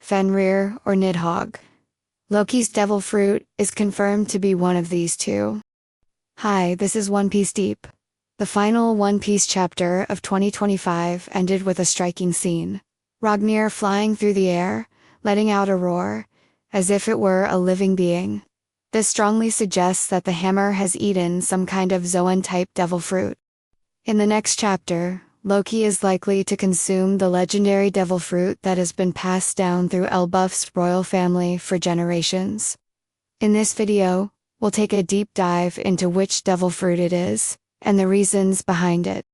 Fenrir, or Nidhogg. Loki's devil fruit is confirmed to be one of these two. Hi, this is One Piece Deep. The final One Piece chapter of 2025 ended with a striking scene. Ragnir flying through the air, letting out a roar, as if it were a living being. This strongly suggests that the hammer has eaten some kind of Zoan-type devil fruit. In the next chapter, Loki is likely to consume the legendary devil fruit that has been passed down through Elbaf's royal family for generations. In this video, we'll take a deep dive into which devil fruit it is, and the reasons behind it.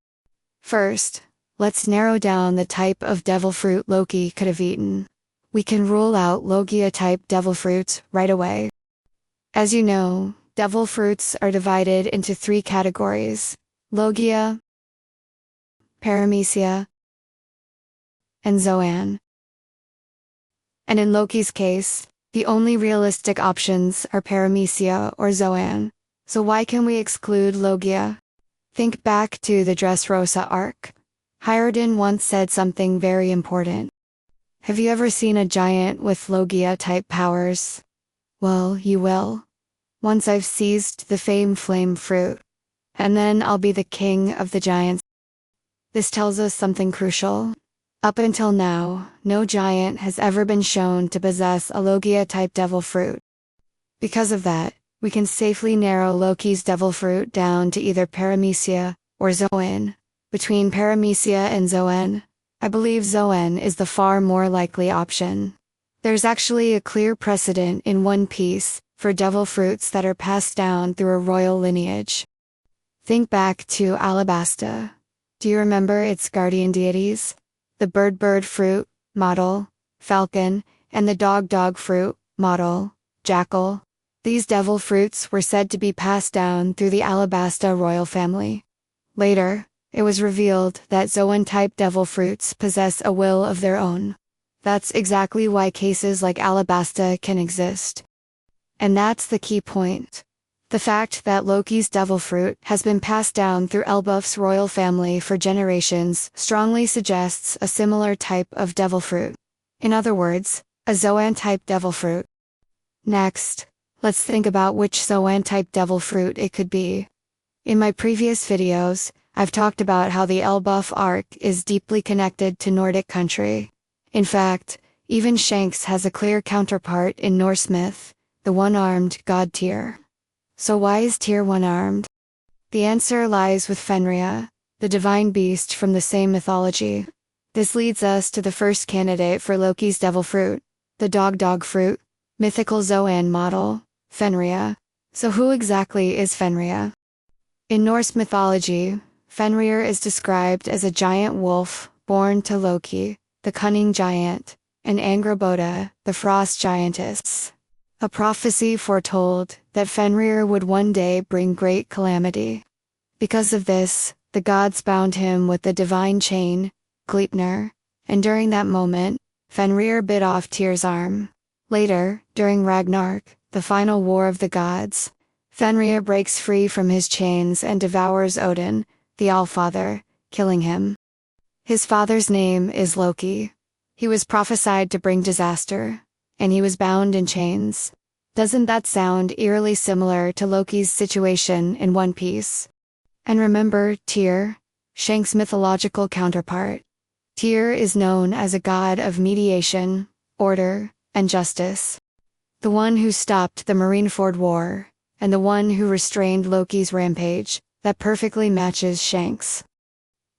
First, let's narrow down the type of devil fruit Loki could have eaten. We can rule out Logia-type devil fruits right away. As you know, devil fruits are divided into three categories: Logia, Paramecia, and Zoan. And in Loki's case, the only realistic options are Paramecia or Zoan. So why can we exclude Logia? Think back to the Dressrosa arc. Hyrden once said something very important. Have you ever seen a giant with Logia-type powers? Well, you will. Once I've seized the famed flame fruit. And then I'll be the king of the giants. This tells us something crucial. Up until now, no giant has ever been shown to possess a Logia-type devil fruit. Because of that, we can safely narrow Loki's devil fruit down to either Paramecia or Zoan. Between Paramecia and Zoan, I believe Zoan is the far more likely option. There's actually a clear precedent in One Piece for devil fruits that are passed down through a royal lineage. Think back to Alabasta. Do you remember its guardian deities? The bird fruit, model, falcon, and the dog fruit, model, jackal. These devil fruits were said to be passed down through the Alabasta royal family. Later, it was revealed that Zoan-type devil fruits possess a will of their own. That's exactly why cases like Alabasta can exist. And that's the key point. The fact that Loki's devil fruit has been passed down through Elbaf's royal family for generations strongly suggests a similar type of devil fruit. In other words, a Zoan-type devil fruit. Next, let's think about which Zoan-type devil fruit it could be. In my previous videos, I've talked about how the Elbaf arc is deeply connected to Nordic country. In fact, even Shanks has a clear counterpart in Norse myth, the one-armed god Tyr. So why is Tyr one-armed? The answer lies with Fenrir, the divine beast from the same mythology. This leads us to the first candidate for Loki's devil fruit, the dog fruit, mythical Zoan model, Fenrir. So who exactly is Fenrir? In Norse mythology, Fenrir is described as a giant wolf born to Loki, the cunning giant, and Angrboda, the frost giantess. A prophecy foretold that Fenrir would one day bring great calamity. Because of this, the gods bound him with the divine chain, Gleipnir, and during that moment, Fenrir bit off Tyr's arm. Later, during Ragnarok, the final war of the gods, Fenrir breaks free from his chains and devours Odin, the Allfather, killing him. His father's name is Loki. He was prophesied to bring disaster, and he was bound in chains. Doesn't that sound eerily similar to Loki's situation in One Piece? And remember Tyr, Shanks' mythological counterpart. Tyr is known as a god of mediation, order, and justice. The one who stopped the Marineford War, and the one who restrained Loki's rampage, that perfectly matches Shanks.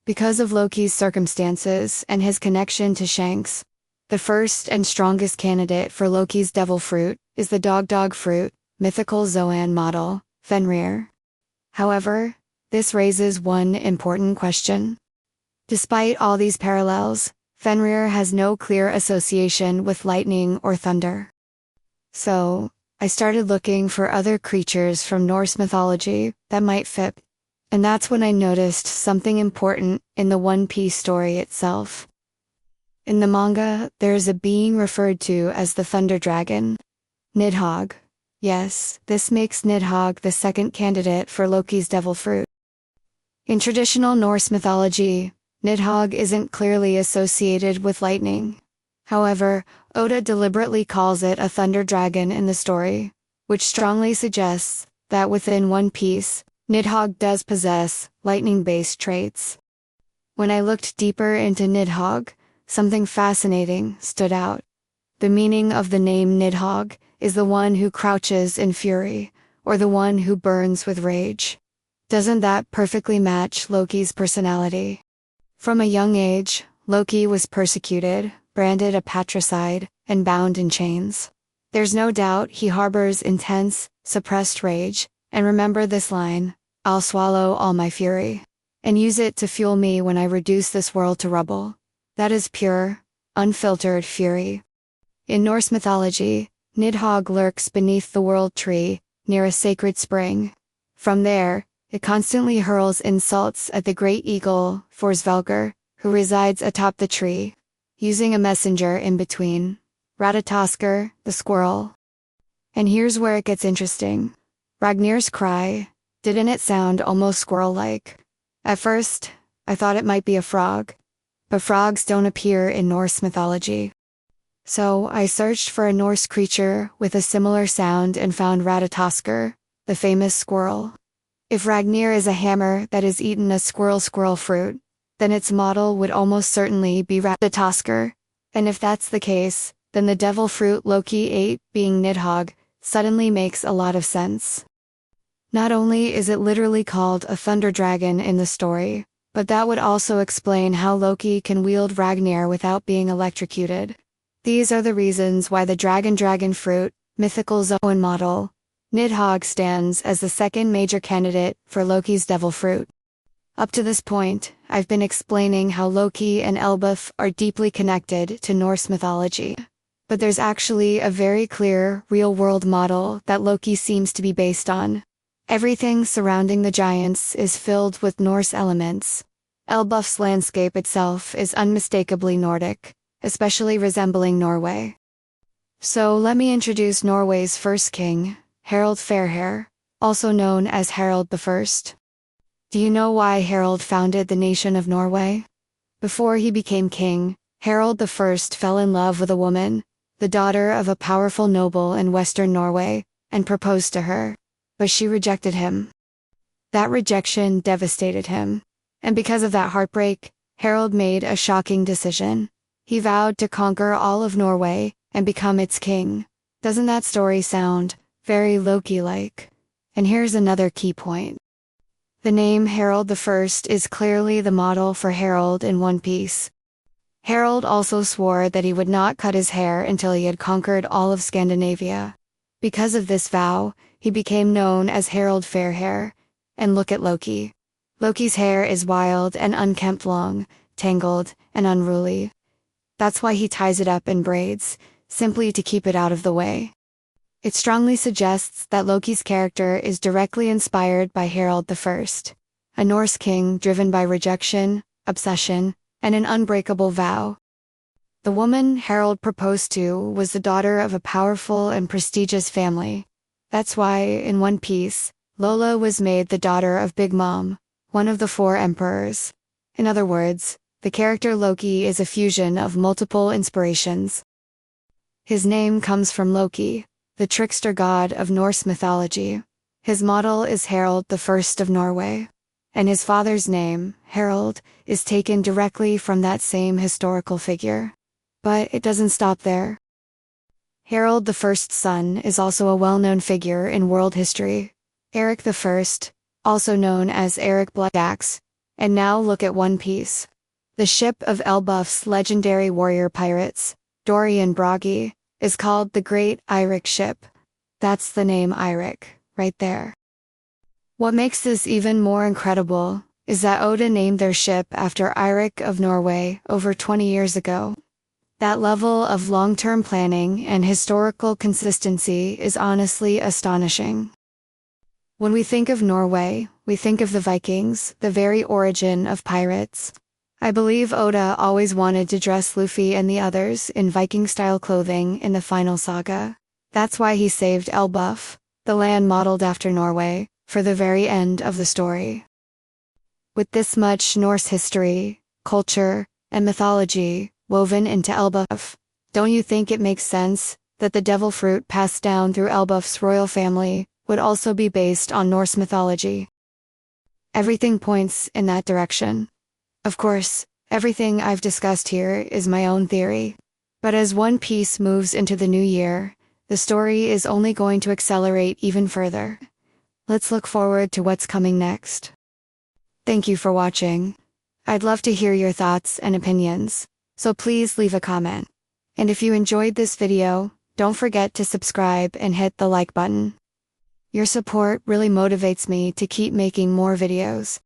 Because of Loki's circumstances and his connection to Shanks, the first and strongest candidate for Loki's devil fruit is the dog fruit, mythical Zoan model, Fenrir. However, this raises one important question. Despite all these parallels, Fenrir has no clear association with lightning or thunder. So, I started looking for other creatures from Norse mythology that might fit. And that's when I noticed something important in the One Piece story itself. In the manga, there is a being referred to as the Thunder Dragon, Nidhogg. Yes, this makes Nidhogg the second candidate for Loki's devil fruit. In traditional Norse mythology, Nidhogg isn't clearly associated with lightning. However, Oda deliberately calls it a thunder dragon in the story, which strongly suggests that within One Piece, Nidhogg does possess lightning-based traits. When I looked deeper into Nidhogg, something fascinating stood out. The meaning of the name Nidhogg is the one who crouches in fury, or the one who burns with rage. Doesn't that perfectly match Loki's personality? From a young age, Loki was persecuted, branded a patricide, and bound in chains. There's no doubt he harbors intense, suppressed rage, and remember this line, "I'll swallow all my fury, and use it to fuel me when I reduce this world to rubble." That is pure, unfiltered fury. In Norse mythology, Nidhogg lurks beneath the World Tree, near a sacred spring. From there, it constantly hurls insults at the great eagle, Forsvelgr, who resides atop the tree, using a messenger in between, Ratatoskr, the squirrel. And here's where it gets interesting. Ragnir's cry, didn't it sound almost squirrel-like? At first, I thought it might be a frog, but frogs don't appear in Norse mythology. So I searched for a Norse creature with a similar sound and found Ratatoskr, the famous squirrel. If Ragnir is a hammer that has eaten a squirrel fruit, then its model would almost certainly be Ratatoskr. And if that's the case, then the devil fruit Loki ate, being Nidhogg, suddenly makes a lot of sense. Not only is it literally called a thunder dragon in the story, but that would also explain how Loki can wield Ragnir without being electrocuted. These are the reasons why the dragon fruit, mythical Zoan model, Nidhogg stands as the second major candidate for Loki's devil fruit. Up to this point, I've been explaining how Loki and Elbaf are deeply connected to Norse mythology. But there's actually a very clear, real-world model that Loki seems to be based on. Everything surrounding the giants is filled with Norse elements. Elbaf's landscape itself is unmistakably Nordic, especially resembling Norway. So let me introduce Norway's first king, Harald Fairhair, also known as Harald I. Do you know why Harald founded the nation of Norway? Before he became king, Harald I fell in love with a woman, the daughter of a powerful noble in western Norway, and proposed to her. But she rejected him. That rejection devastated him. And because of that heartbreak, Harald made a shocking decision. He vowed to conquer all of Norway and become its king. Doesn't that story sound very Loki-like? And here's another key point. The name Harald I is clearly the model for Harold in One Piece. Harald also swore that he would not cut his hair until he had conquered all of Scandinavia. Because of this vow, he became known as Harald Fairhair. And look at Loki. Loki's hair is wild and unkempt, long, tangled, and unruly. That's why he ties it up in braids, simply to keep it out of the way. It strongly suggests that Loki's character is directly inspired by Harald I, a Norse king driven by rejection, obsession, and an unbreakable vow. The woman Harald proposed to was the daughter of a powerful and prestigious family. That's why, in One Piece, Lola was made the daughter of Big Mom, one of the 4 emperors. In other words, the character Loki is a fusion of multiple inspirations. His name comes from Loki, the trickster god of Norse mythology. His model is Harald I of Norway. And his father's name, Harald, is taken directly from that same historical figure. But it doesn't stop there. Harald I's son is also a well-known figure in world history, Eric I, also known as Eric Bloodaxe. And now look at One Piece. The ship of Elbaf's legendary warrior pirates, Dorian Bragi, is called the Great Eirik Ship. That's the name Eirik, right there. What makes this even more incredible is that Oda named their ship after Eirik of Norway over 20 years ago. That level of long-term planning and historical consistency is honestly astonishing. When we think of Norway, we think of the Vikings, the very origin of pirates. I believe Oda always wanted to dress Luffy and the others in Viking-style clothing in the final saga. That's why he saved Elbaf, the land modeled after Norway, for the very end of the story. With this much Norse history, culture, and mythology woven into Elbaf, Don't you think it makes sense that the devil fruit passed down through Elbaf's royal family would also be based on Norse mythology? Everything points in that direction. Of course, everything I've discussed here is my own theory. But as One Piece moves into the new year, the story is only going to accelerate even further. Let's look forward to what's coming next. Thank you for watching. I'd love to hear your thoughts and opinions, so please leave a comment. And if you enjoyed this video, don't forget to subscribe and hit the like button. Your support really motivates me to keep making more videos.